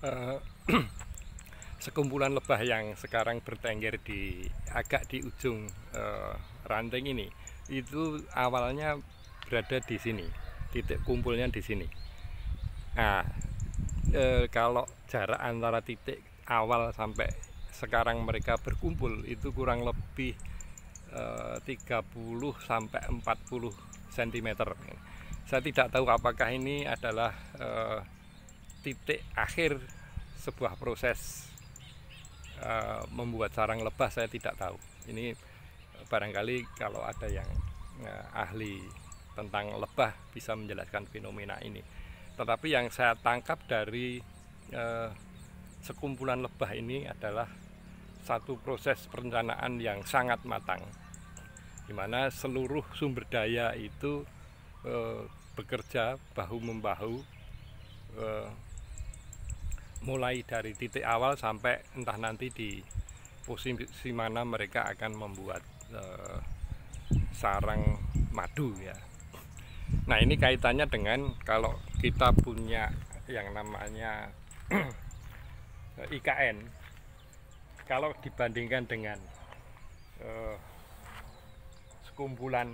eh, sekumpulan lebah yang sekarang bertengger agak di ujung ranting ini, itu awalnya berada di sini, titik kumpulnya di sini. Nah, kalau jarak antara titik awal sampai sekarang mereka berkumpul itu kurang lebih 30 sampai 40 cm. Saya tidak tahu apakah ini adalah titik akhir sebuah proses membuat sarang lebah. Saya tidak tahu. Ini barangkali kalau ada yang ahli tentang lebah bisa menjelaskan fenomena ini. Tetapi yang saya tangkap dari sekumpulan lebah ini adalah satu proses perencanaan yang sangat matang, di mana seluruh sumber daya itu bekerja bahu-membahu, mulai dari titik awal sampai entah nanti di posisi mana mereka akan membuat sarang madu ya. Nah, ini kaitannya dengan kalau kita punya yang namanya IKN, kalau dibandingkan dengan sekumpulan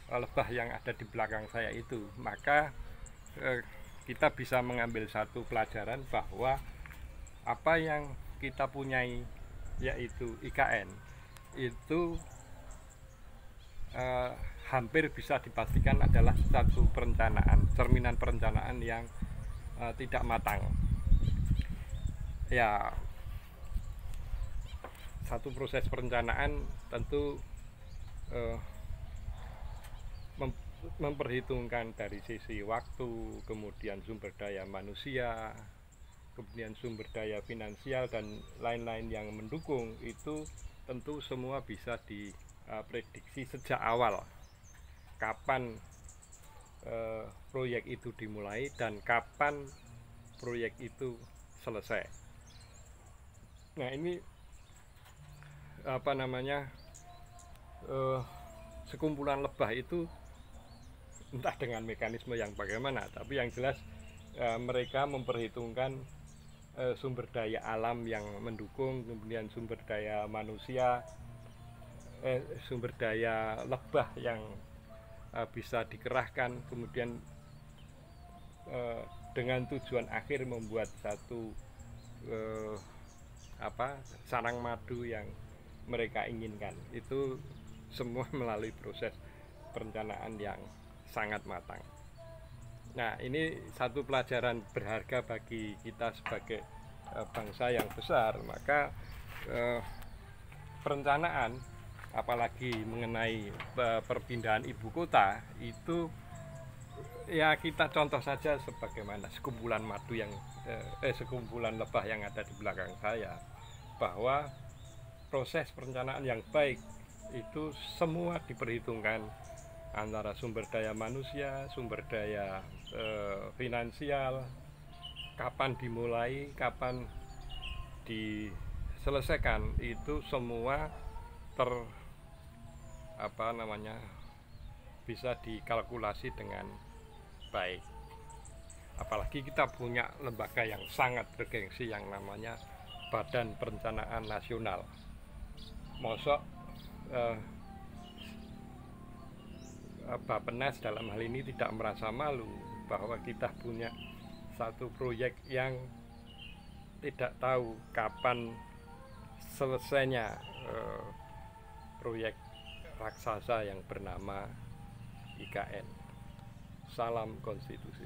lebah yang ada di belakang saya itu, maka kita bisa mengambil satu pelajaran bahwa apa yang kita punyai, yaitu IKN, itu hampir bisa dipastikan adalah satu perencanaan, cerminan perencanaan yang tidak matang. Ya, satu proses perencanaan tentu memperhitungkan dari sisi waktu, kemudian sumber daya manusia, kemudian sumber daya finansial dan lain-lain yang mendukung. Itu tentu semua bisa diprediksi sejak awal kapan proyek itu dimulai dan kapan proyek itu selesai. Nah, ini sekumpulan lebah itu entah dengan mekanisme yang bagaimana, tapi yang jelas mereka memperhitungkan sumber daya alam yang mendukung, kemudian sumber daya manusia, sumber daya lebah yang bisa dikerahkan, kemudian dengan tujuan akhir membuat satu sarang madu yang mereka inginkan. Itu semua melalui proses perencanaan yang sangat matang. Nah, ini satu pelajaran berharga bagi kita sebagai bangsa yang besar. Maka perencanaan, apalagi mengenai perpindahan ibu kota, itu ya kita contoh saja sebagaimana sekumpulan madu yang sekumpulan lebah yang ada di belakang saya, bahwa proses perencanaan yang baik itu semua diperhitungkan, antara sumber daya manusia, sumber daya finansial, kapan dimulai, kapan diselesaikan, itu semua bisa dikalkulasi dengan baik. Apalagi kita punya lembaga yang sangat bergengsi yang namanya Badan Perencanaan Nasional. Mosok Bappenas dalam hal ini tidak merasa malu bahwa kita punya satu proyek yang tidak tahu kapan selesainya proyek raksasa yang bernama IKN. Salam konstitusi.